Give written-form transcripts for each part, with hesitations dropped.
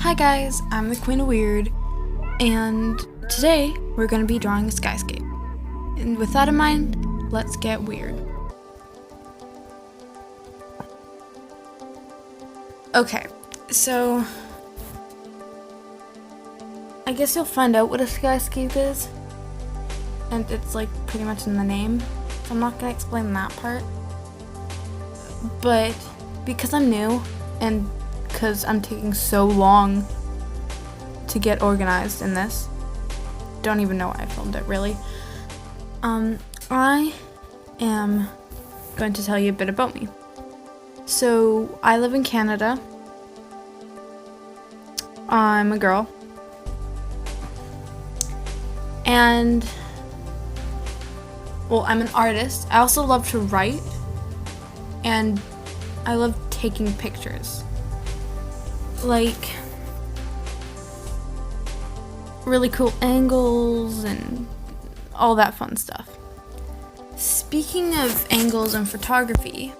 Hi guys, I'm the Queen of Weird, and today we're going to be drawing a skyscape. And with that in mind, let's get weird. Okay, so I guess you'll find out what a skyscape is, and it's like pretty much in the name, so I'm not going to explain that part. But because I'm new, and because I'm taking so long to get organized in this, don't even know why I filmed it really, I am going to tell you a bit about me. So I live in Canada. I'm a girl, and well, I'm an artist. I also love to write, and I love taking pictures, like really cool angles and all that fun stuff. Speaking of angles and photography,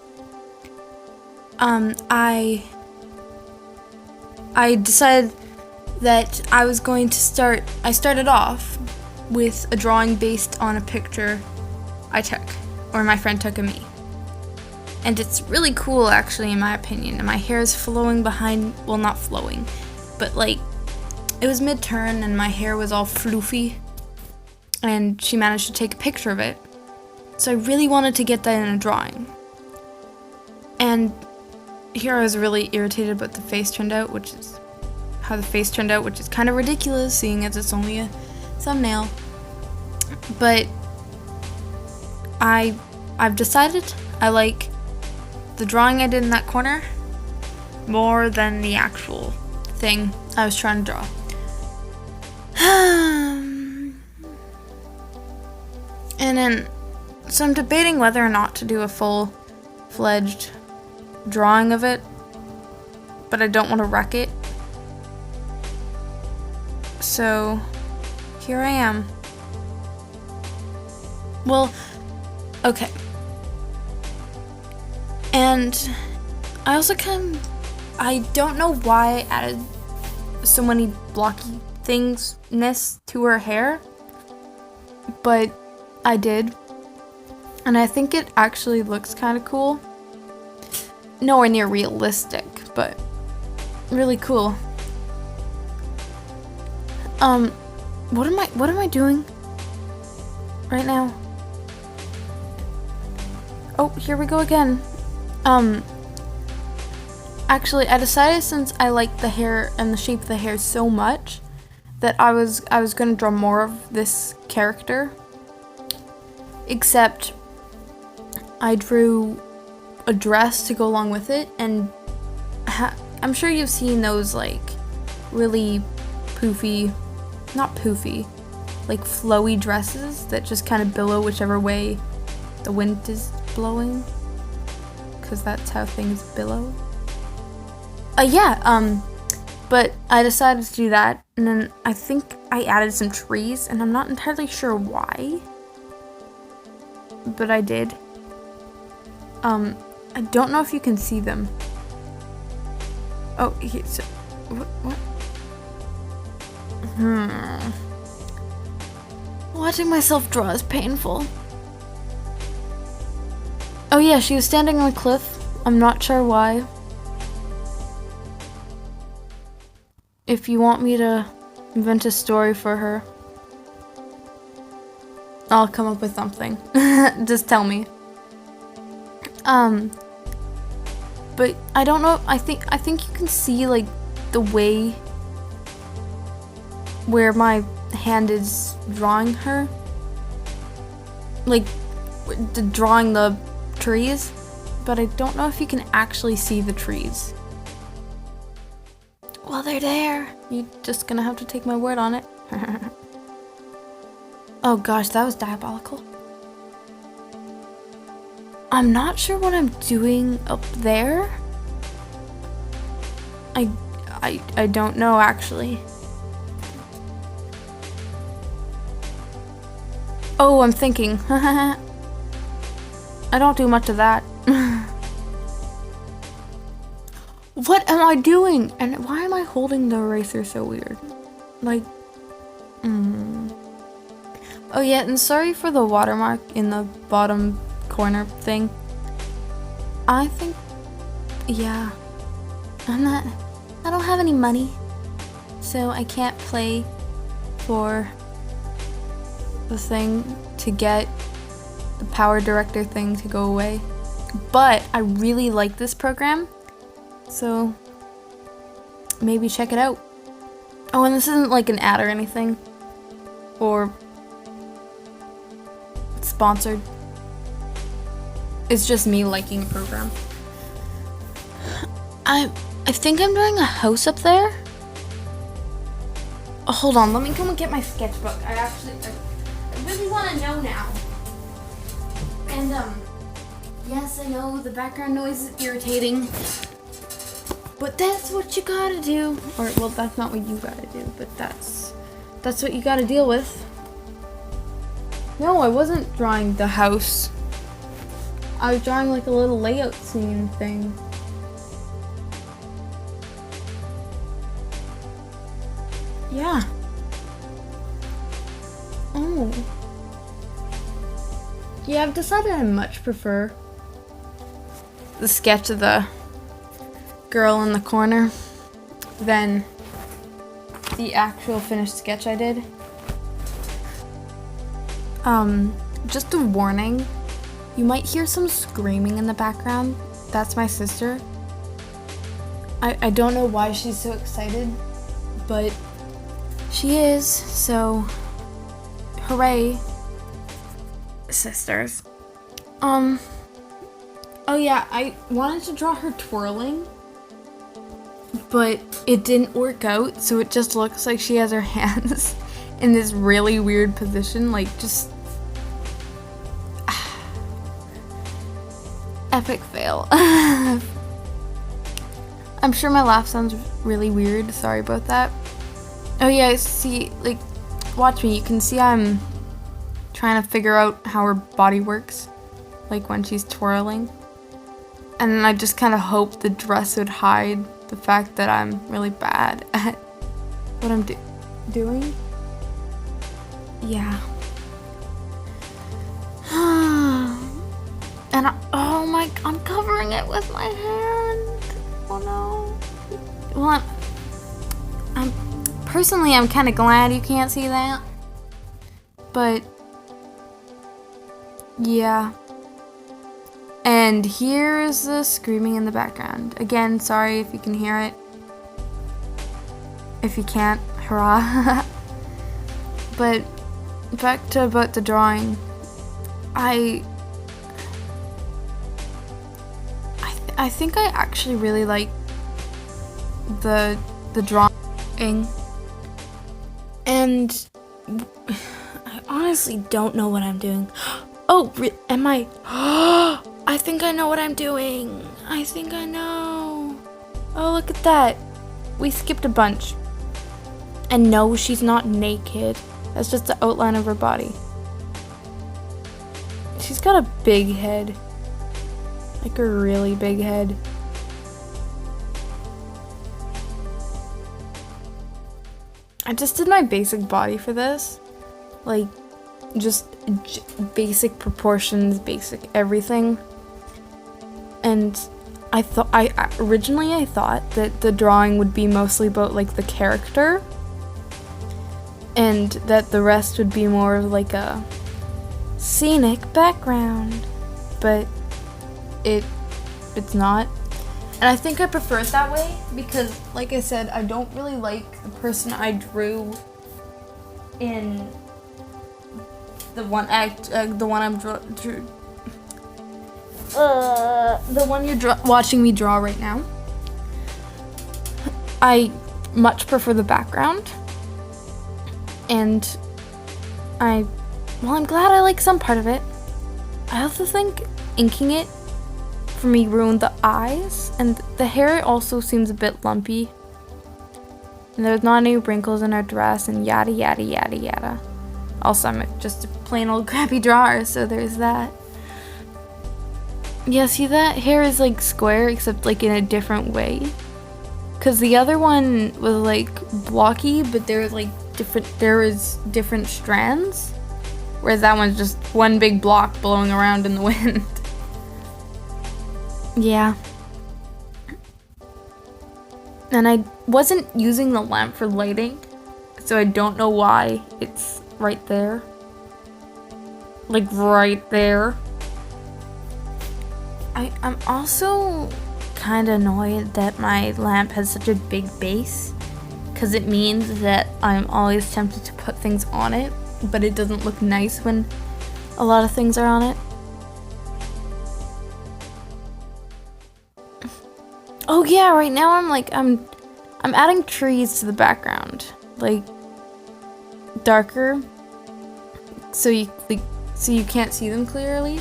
I decided that I was going to I started off with a drawing based on a picture I took, or my friend took of me. And it's really cool, actually, in my opinion. And my hair is flowing behind, well, not flowing, but like, it was mid-turn and my hair was all floofy. And she managed to take a picture of it. So I really wanted to get that in a drawing. And here I was really irritated about the face turned out, which is how the face turned out, which is kind of ridiculous, seeing as it's only a thumbnail. But I've decided I like the drawing I did in that corner more than the actual thing I was trying to draw. And then, so I'm debating whether or not to do a full-fledged drawing of it, but I don't want to wreck it. So here I am. Well, okay. And I also I don't know why I added so many blocky thingsness to her hair, but I did. And I think it actually looks kind of cool. Nowhere near realistic, but really cool. What am I doing right now? Oh, here we go again. Actually, I decided, since I like the hair and the shape of the hair so much, that I was gonna draw more of this character. Except I drew a dress to go along with it, and I'm sure you've seen those like really poofy, not poofy, like flowy dresses that just kind of billow whichever way the wind is blowing, because that's how things billow. But I decided to do that, and then I think I added some trees, and I'm not entirely sure why, but I did. I don't know if you can see them. Oh, so, what? Watching myself draw is painful. Oh yeah, she was standing on a cliff. I'm not sure why. If you want me to invent a story for her, I'll come up with something. Just tell me. But I don't know, I think you can see like the way where my hand is drawing her. Like drawing the trees, but I don't know if you can actually see the trees. Well, they're there. You're just gonna have to take my word on it. Oh gosh, that was diabolical. I'm not sure what I'm doing up there. I don't know, actually. Oh, I'm thinking. I don't do much of that. What am I doing? And why am I holding the eraser so weird? Like, Oh yeah, and sorry for the watermark in the bottom corner thing. I think, yeah, I don't have any money, so I can't play for the thing to get the power director thing to go away. But I really like this program, so maybe check it out. Oh, and this isn't like an ad or anything, or sponsored. It's just me liking a program. I think I'm doing a house up there. Oh, hold on, let me come and get my sketchbook. I really want to know now. And yes, I know the background noise is irritating, but that's what you gotta do. Or, well, that's not what you gotta do, but that's what you gotta deal with. No, I wasn't drawing the house. I was drawing like a little layout scene thing. Yeah. Oh. Yeah, I've decided I much prefer the sketch of the girl in the corner than the actual finished sketch I did. Just a warning, you might hear some screaming in the background. That's my sister. I don't know why she's so excited, but she is, so hooray, sisters. Oh yeah, I wanted to draw her twirling, but it didn't work out, so it just looks like she has her hands in this really weird position, like just epic fail. I'm sure my laugh sounds really weird, sorry about that. Oh yeah, see, like, watch me, you can see I'm trying to figure out how her body works, like when she's twirling. And then I just kind of hope the dress would hide the fact that I'm really bad at what I'm doing. Yeah. And I'm covering it with my hand. Oh no. Well, I'm kind of glad you can't see that. But yeah. And here's the screaming in the background. Again, sorry if you can hear it. If you can't, hurrah. But back to about the drawing. I think I actually really like the drawing, and I honestly don't know what I'm doing. Oh, am I? I think I know what I'm doing. I think I know. Oh, look at that. We skipped a bunch. And no, she's not naked. That's just the outline of her body. She's got a big head. Like a really big head. I just did my basic body for this. Like, just basic proportions, basic everything. And originally I thought that the drawing would be mostly about like the character, and that the rest would be more of like a scenic background, but it's not. And I think I prefer it that way because, like I said, I don't really like the person I drew in the one you're watching me draw right now. I much prefer the background, and I'm glad I like some part of it. I also think inking it for me ruined the eyes, and the hair also seems a bit lumpy, and there's not any wrinkles in her dress, and yada yada yada yada. Also, I'm just a plain old crappy drawer, so there's that. Yeah, see, that hair is like square, except like in a different way. Because the other one was like blocky, but there was different strands. Whereas that one's just one big block blowing around in the wind. Yeah. And I wasn't using the lamp for lighting, so I don't know why it's right there. Like right there. I'm also kind of annoyed that my lamp has such a big base, because it means that I'm always tempted to put things on it, but it doesn't look nice when a lot of things are on it. Oh yeah, right now I'm adding trees to the background, like darker, so you can't see them clearly,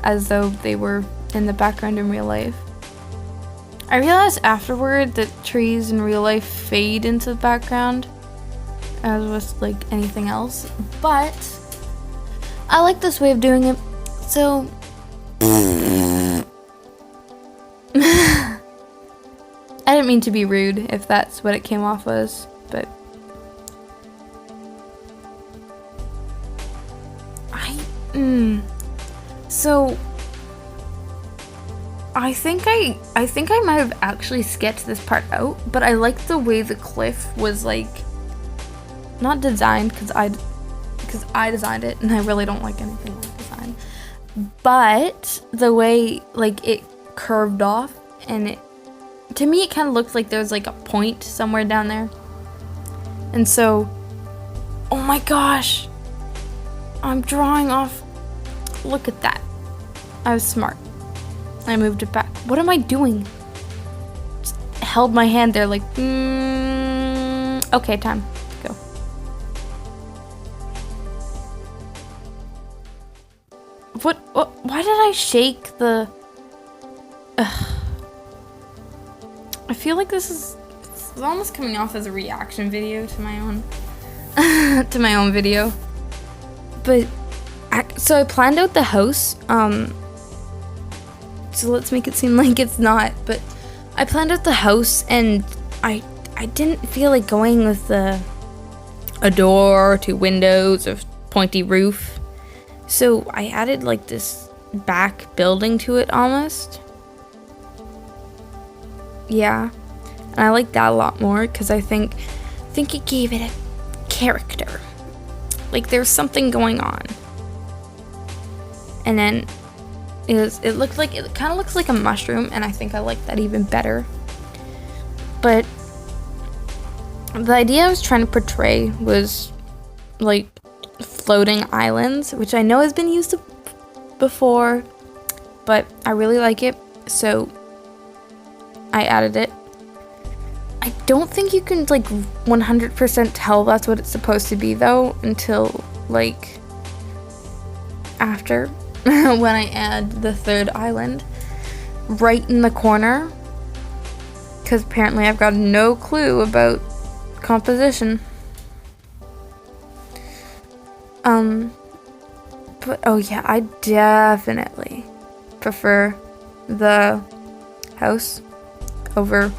as though they were in the background in real life. I realized afterward that trees in real life fade into the background, as with like anything else, but I like this way of doing it. So I didn't mean to be rude if that's what it came off as, but so I think I might have actually sketched this part out, but I like the way the cliff was like not designed, because I designed it and I really don't like anything like design, but the way like it curved off, and to me it kind of looked like there was like a point somewhere down there. And so, oh my gosh, I'm drawing off. Look at that. I was smart. I moved it back. What am I doing? Just held my hand there like, okay, time. Go. What? Why did I shake the... I feel like it's almost coming off as a reaction video to my own to my own video. But so I planned out the house. So let's make it seem like it's not. But I planned out the house, and I didn't feel like going with a door, 2 windows, or pointy roof. So I added like this back building to it almost. Yeah, and I like that a lot more, because I think it gave it a character. Like there's something going on. And then it kind of looks like a mushroom, and I think I like that even better. But the idea I was trying to portray was like floating islands, which I know has been used before, but I really like it, so I added it. I don't think you can like 100% tell that's what it's supposed to be though, until like after when I add the 3rd island right in the corner, because apparently I've got no clue about composition. But oh yeah, I definitely prefer the house over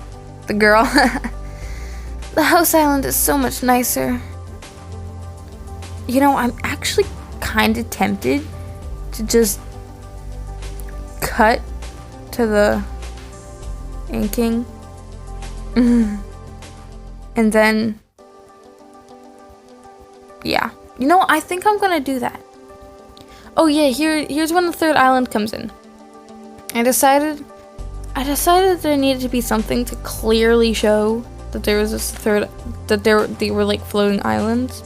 the girl. The house island is so much nicer. You know, I'm actually kind of tempted to just cut to the inking and then yeah, you know, I think I'm gonna do that. Oh yeah, here's when the 3rd island comes in. I decided there needed to be something to clearly show that there was this they were like floating islands,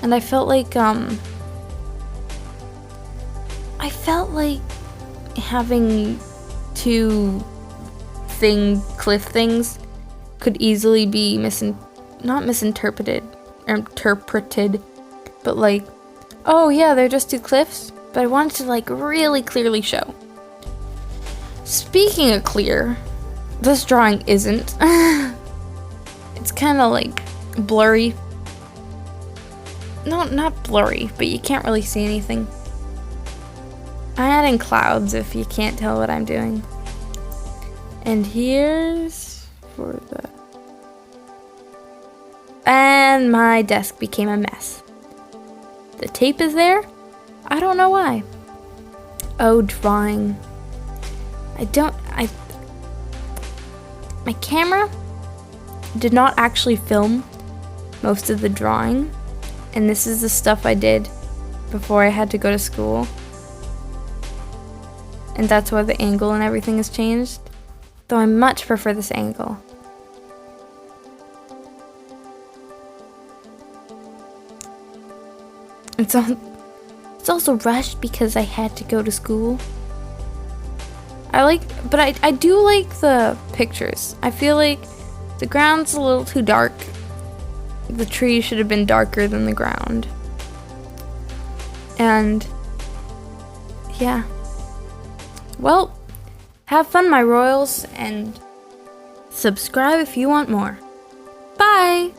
and I felt like having 2 cliff things could easily be not misinterpreted or interpreted, but like, oh yeah, they're just 2 cliffs, but I wanted to like really clearly show. Speaking of clear, this drawing isn't. It's kind of like blurry. No, not blurry, but you can't really see anything. I'm adding clouds if you can't tell what I'm doing. And here's for then my desk became a mess. The tape is there? I don't know why. Oh, drawing. My camera did not actually film most of the drawing, and this is the stuff I did before I had to go to school. And that's why the angle and everything has changed, though I much prefer this angle. It's also rushed because I had to go to school. But I do like the pictures. I feel like the ground's a little too dark. The tree should have been darker than the ground. And yeah. Well, have fun, my royals, and subscribe if you want more. Bye!